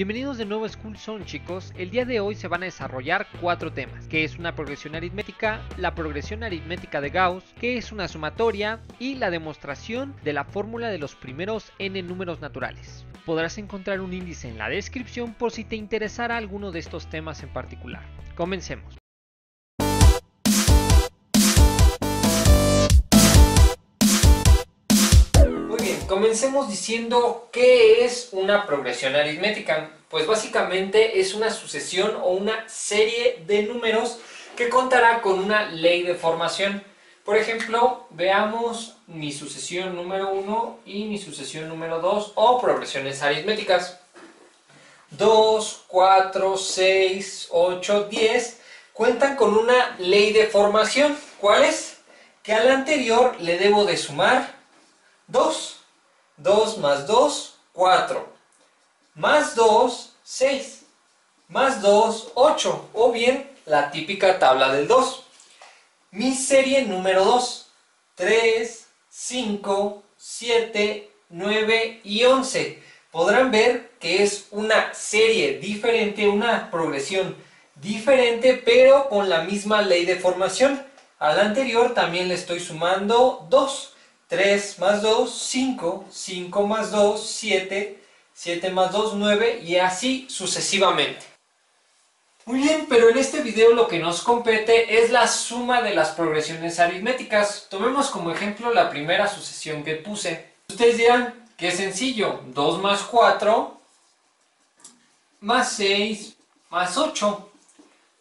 Bienvenidos de nuevo a School Zone, chicos. El día de hoy se van a desarrollar 4 temas, que es una progresión aritmética, la progresión aritmética de Gauss, que es una sumatoria y la demostración de la fórmula de los primeros n números naturales. Podrás encontrar un índice en la descripción por si te interesara alguno de estos temas en particular. Comencemos. Comencemos diciendo qué es una progresión aritmética. Pues básicamente es una sucesión o una serie de números que contará con una ley de formación. Por ejemplo, veamos mi sucesión número 1 y mi sucesión número 2 o progresiones aritméticas. 2, 4, 6, 8, 10 cuentan con una ley de formación. ¿Cuál es? Que a la anterior le debo de sumar 2. 2 más 2, 4, más 2, 6, más 2, 8, o bien la típica tabla del 2. Mi serie número 2, 3, 5, 7, 9 y 11. Podrán ver que es una serie diferente, una progresión diferente, pero con la misma ley de formación. A la anterior también le estoy sumando 2. 3 más 2, 5, 5 más 2, 7, 7 más 2, 9 y así sucesivamente. Muy bien, pero en este video lo que nos compete es la suma de las progresiones aritméticas. Tomemos como ejemplo la primera sucesión que puse. Ustedes dirán que es sencillo, 2 más 4 más 6 más 8.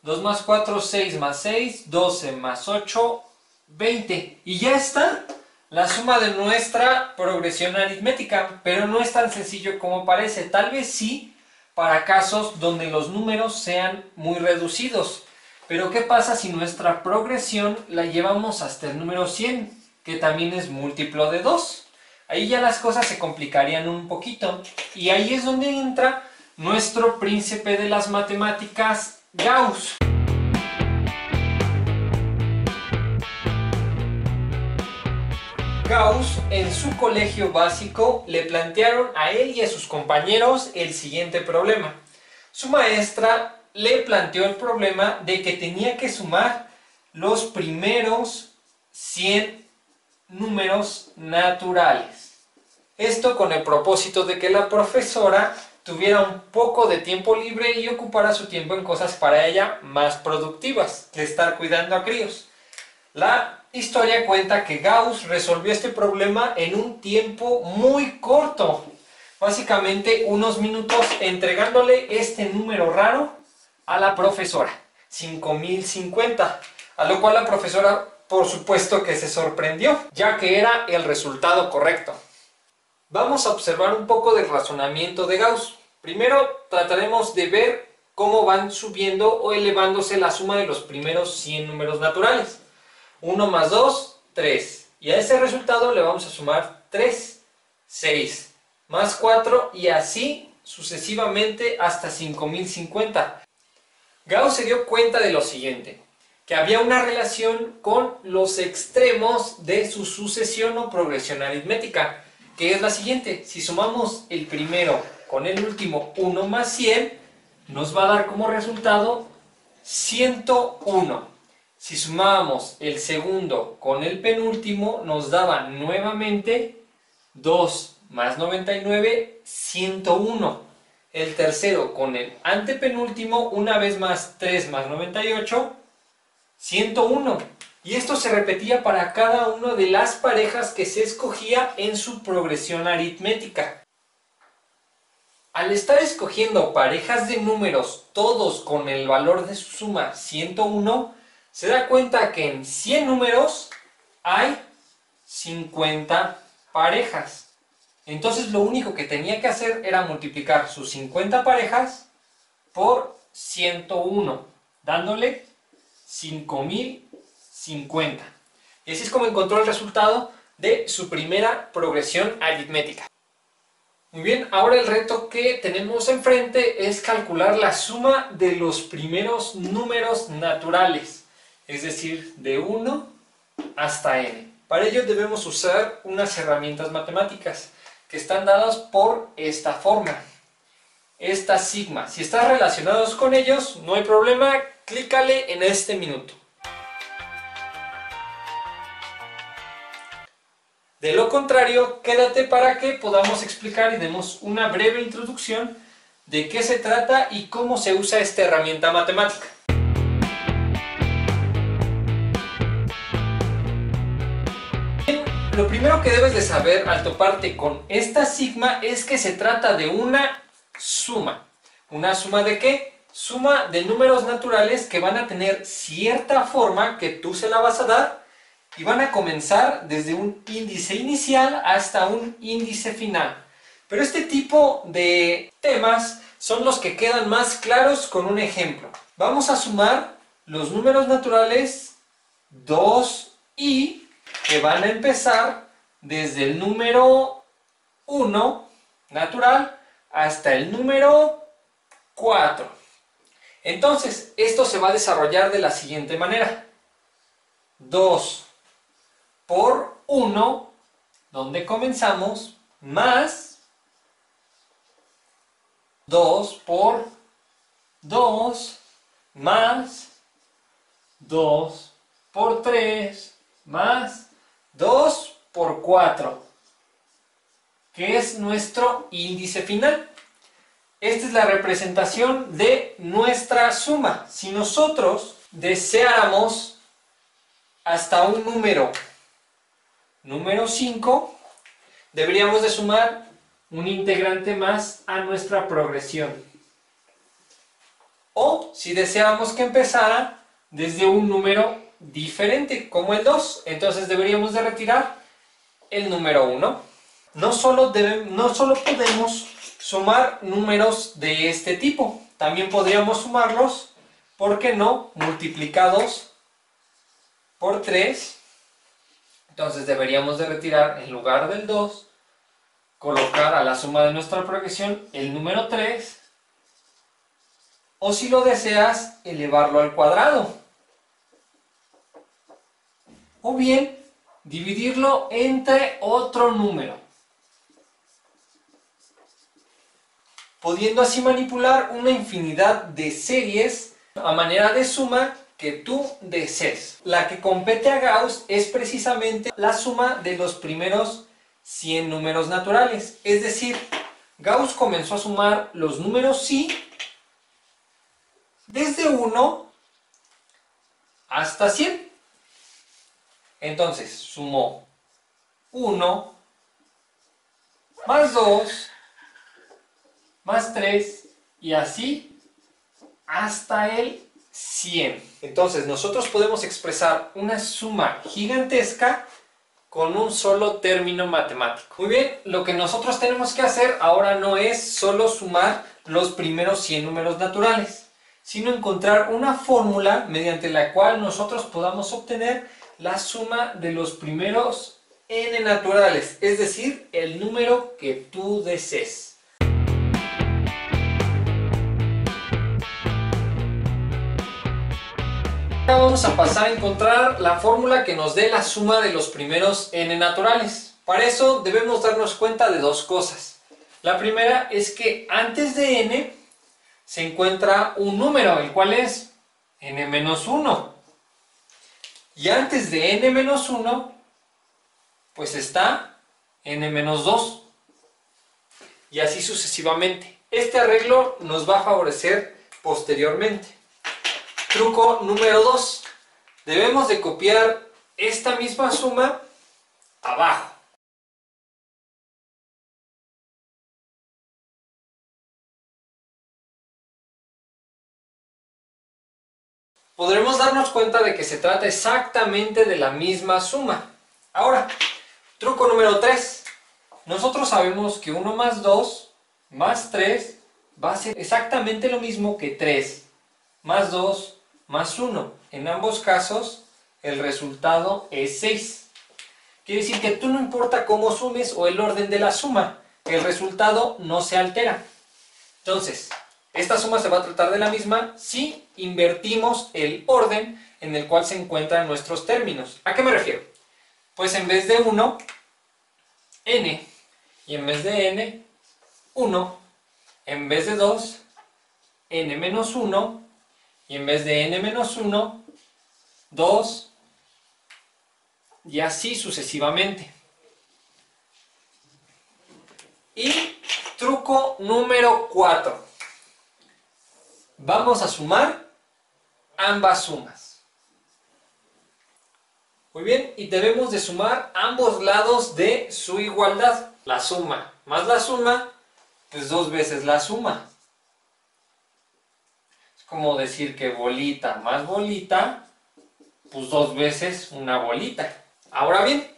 2 más 4, 6 más 6, 12 más 8, 20. Y ya está la suma de nuestra progresión aritmética, pero no es tan sencillo como parece. Tal vez sí para casos donde los números sean muy reducidos. Pero ¿qué pasa si nuestra progresión la llevamos hasta el número 100, que también es múltiplo de 2? Ahí ya las cosas se complicarían un poquito. Y ahí es donde entra nuestro príncipe de las matemáticas, Gauss. Gauss, en su colegio básico, le plantearon a él y a sus compañeros el siguiente problema. Su maestra le planteó el problema de que tenía que sumar los primeros 100 números naturales. Esto con el propósito de que la profesora tuviera un poco de tiempo libre y ocupara su tiempo en cosas para ella más productivas que estar cuidando a críos. La historia cuenta que Gauss resolvió este problema en un tiempo muy corto, básicamente unos minutos, entregándole este número raro a la profesora, 5050, a lo cual la profesora por supuesto que se sorprendió, ya que era el resultado correcto. Vamos a observar un poco del razonamiento de Gauss. Primero trataremos de ver cómo van subiendo o elevándose la suma de los primeros 100 números naturales. 1 más 2, 3. Y a ese resultado le vamos a sumar 3, 6, más 4 y así sucesivamente hasta 5050. Gauss se dio cuenta de lo siguiente, que había una relación con los extremos de su sucesión o progresión aritmética, que es la siguiente. Si sumamos el primero con el último 1 más 100, nos va a dar como resultado 101. Si sumábamos el segundo con el penúltimo, nos daba nuevamente 2 más 99, 101. El tercero con el antepenúltimo, una vez más 3 más 98, 101. Y esto se repetía para cada una de las parejas que se escogía en su progresión aritmética. Al estar escogiendo parejas de números, todos con el valor de su suma 101, se da cuenta que en 100 números hay 50 parejas. Entonces lo único que tenía que hacer era multiplicar sus 50 parejas por 101, dándole 5050. Y así es como encontró el resultado de su primera progresión aritmética. Muy bien, ahora el reto que tenemos enfrente es calcular la suma de los primeros números naturales, es decir, de 1 hasta n. Para ello debemos usar unas herramientas matemáticas que están dadas por esta forma. esta sigma. Si estás relacionados con ellos, no hay problema, clícale en este minuto. De lo contrario, quédate para que podamos explicar y demos una breve introducción de qué se trata y cómo se usa esta herramienta matemática. Lo primero que debes de saber al toparte con esta sigma es que se trata de una suma. ¿Una suma de qué? Suma de números naturales que van a tener cierta forma que tú se la vas a dar y van a comenzar desde un índice inicial hasta un índice final. Pero este tipo de temas son los que quedan más claros con un ejemplo. Vamos a sumar los números naturales 2i, que van a empezar desde el número 1 natural hasta el número 4. Entonces, esto se va a desarrollar de la siguiente manera. 2 por 1, donde comenzamos, más 2 por 2, más 2 por 3, más 2 por 4, que es nuestro índice final. Esta es la representación de nuestra suma. Si nosotros deseáramos hasta un número 5, deberíamos de sumar un integrante más a nuestra progresión. O si deseáramos que empezara desde un número diferente, como el 2, entonces deberíamos de retirar el número 1. No solo podemos sumar números de este tipo, también podríamos sumarlos, ¿por qué no?, multiplicados por 3. Entonces deberíamos de retirar, en lugar del 2, colocar a la suma de nuestra progresión el número 3, o si lo deseas, elevarlo al cuadrado. O bien, dividirlo entre otro número, pudiendo así manipular una infinidad de series a manera de suma que tú desees. La que compete a Gauss es precisamente la suma de los primeros 100 números naturales. Es decir, Gauss comenzó a sumar los números pi desde 1 hasta 100. Entonces, sumó 1, más 2, más 3, y así hasta el 100. Entonces, nosotros podemos expresar una suma gigantesca con un solo término matemático. Muy bien, lo que nosotros tenemos que hacer ahora no es solo sumar los primeros 100 números naturales, sino encontrar una fórmula mediante la cual nosotros podamos obtener la suma de los primeros n naturales, es decir, el número que tú desees. Ahora vamos a pasar a encontrar la fórmula que nos dé la suma de los primeros n naturales. Para eso debemos darnos cuenta de dos cosas. La primera es que antes de n se encuentra un número, el cual es n-1. Y antes de n-1, pues está n-2. Y así sucesivamente. Este arreglo nos va a favorecer posteriormente. Truco número 2. Debemos de copiar esta misma suma abajo. Podremos darnos cuenta de que se trata exactamente de la misma suma. Ahora, truco número 3. Nosotros sabemos que 1 más 2 más 3 va a ser exactamente lo mismo que 3 más 2 más 1. En ambos casos, el resultado es 6. Quiere decir que tú no importa cómo sumes o el orden de la suma, el resultado no se altera. Entonces, esta suma se va a tratar de la misma si invertimos el orden en el cual se encuentran nuestros términos. ¿A qué me refiero? Pues en vez de 1, n, y en vez de n, 1, en vez de 2, n menos 1, y en vez de n menos 1, 2, y así sucesivamente. Y truco número 4. Vamos a sumar ambas sumas. Muy bien, y debemos de sumar ambos lados de su igualdad. La suma más la suma, pues 2 veces la suma. Es como decir que bolita más bolita, pues 2 veces una bolita. Ahora bien,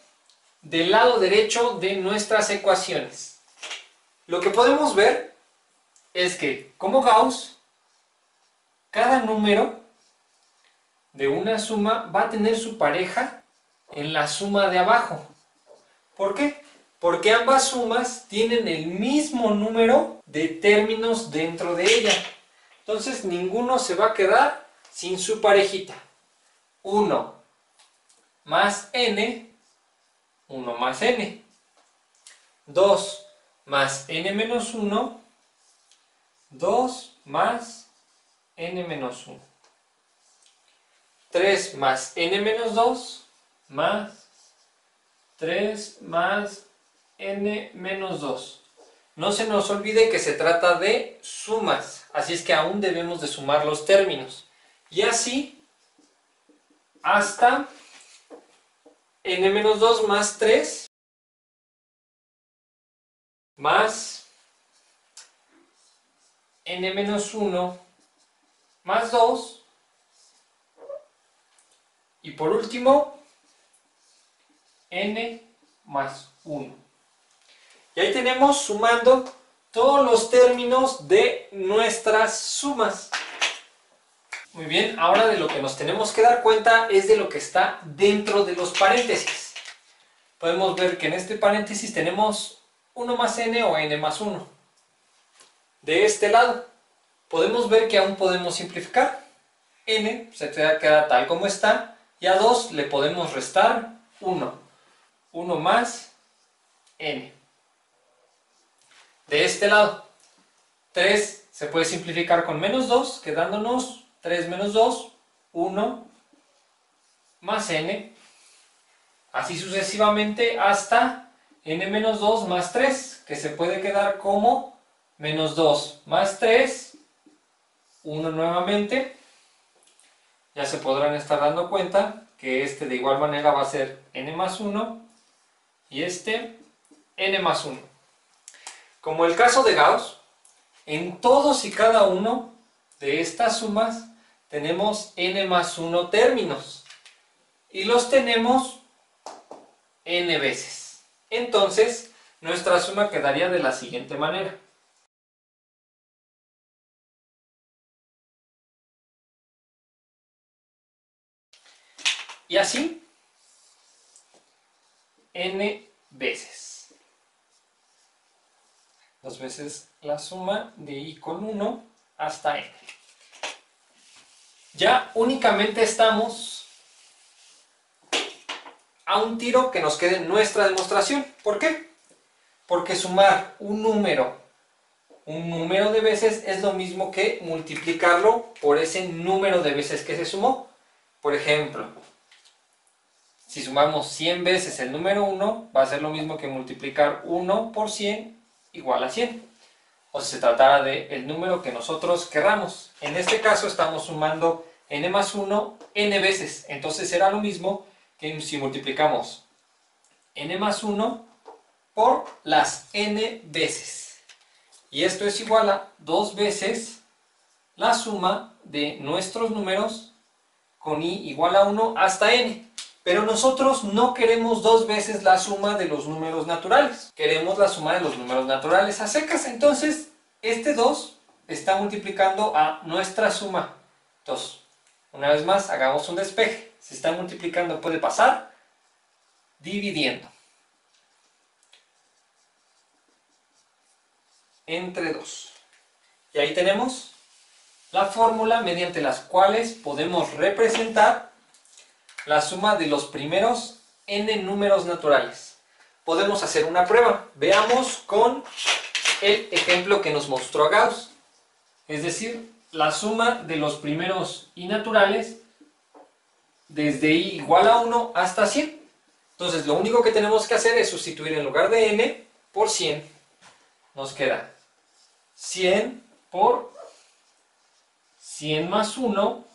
del lado derecho de nuestras ecuaciones, lo que podemos ver es que, como Gauss, cada número de una suma va a tener su pareja en la suma de abajo. ¿Por qué? Porque ambas sumas tienen el mismo número de términos dentro de ella. Entonces ninguno se va a quedar sin su parejita. 1 más n, 1 más n. 2 más n menos 1, 2 más n menos 1. 3 más n menos 2, más 3 más n menos 2. No se nos olvide que se trata de sumas, así es que aún debemos de sumar los términos. Y así hasta n menos 2 más 3 más n menos 1 más 2. Y por último, n más 1. Y ahí tenemos sumando todos los términos de nuestras sumas. Muy bien, ahora de lo que nos tenemos que dar cuenta es de lo que está dentro de los paréntesis. Podemos ver que en este paréntesis tenemos 1 más n o n más 1. De este lado, podemos ver que aún podemos simplificar. N se queda tal como está, y a 2 le podemos restar 1. 1 más n. De este lado, 3 se puede simplificar con menos 2, quedándonos 3 menos 2, 1 más n. Así sucesivamente hasta n menos 2 más 3, que se puede quedar como menos 2 más 3, 1 nuevamente. Ya se podrán estar dando cuenta que este de igual manera va a ser n más 1 y este n más 1. Como el caso de Gauss, en todos y cada uno de estas sumas tenemos n más 1 términos y los tenemos n veces. Entonces, nuestra suma quedaría de la siguiente manera. Y así, n veces. 2 veces la suma de i con 1 hasta n. Ya únicamente estamos a un tiro que nos quede nuestra demostración. ¿Por qué? Porque sumar un número de veces es lo mismo que multiplicarlo por ese número de veces que se sumó. Por ejemplo, si sumamos 100 veces el número 1, va a ser lo mismo que multiplicar 1 por 100 igual a 100. O si se tratara del número que nosotros querramos. En este caso estamos sumando n más 1 n veces. Entonces será lo mismo que si multiplicamos n más 1 por las n veces. Y esto es igual a 2 veces la suma de nuestros números con i igual a 1 hasta n. Pero nosotros no queremos 2 veces la suma de los números naturales. Queremos la suma de los números naturales a secas. Entonces, este 2 está multiplicando a nuestra suma 2. Una vez más, hagamos un despeje. Si está multiplicando, puede pasar dividiendo entre 2. Y ahí tenemos la fórmula mediante las cuales podemos representar la suma de los primeros n números naturales. Podemos hacer una prueba. Veamos con el ejemplo que nos mostró Gauss. Es decir, la suma de los primeros y naturales desde i igual a 1 hasta 100. Entonces lo único que tenemos que hacer es sustituir en lugar de n por 100. Nos queda 100 por 100 más 1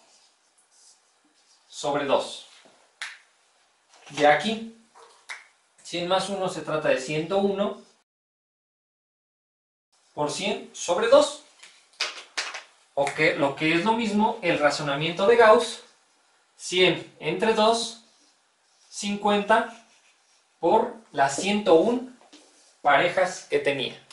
sobre 2. De aquí, 100 más 1 se trata de 101 por 100 sobre 2. O que, lo que es lo mismo, el razonamiento de Gauss, 100 entre 2, 50 por las 101 parejas que tenía.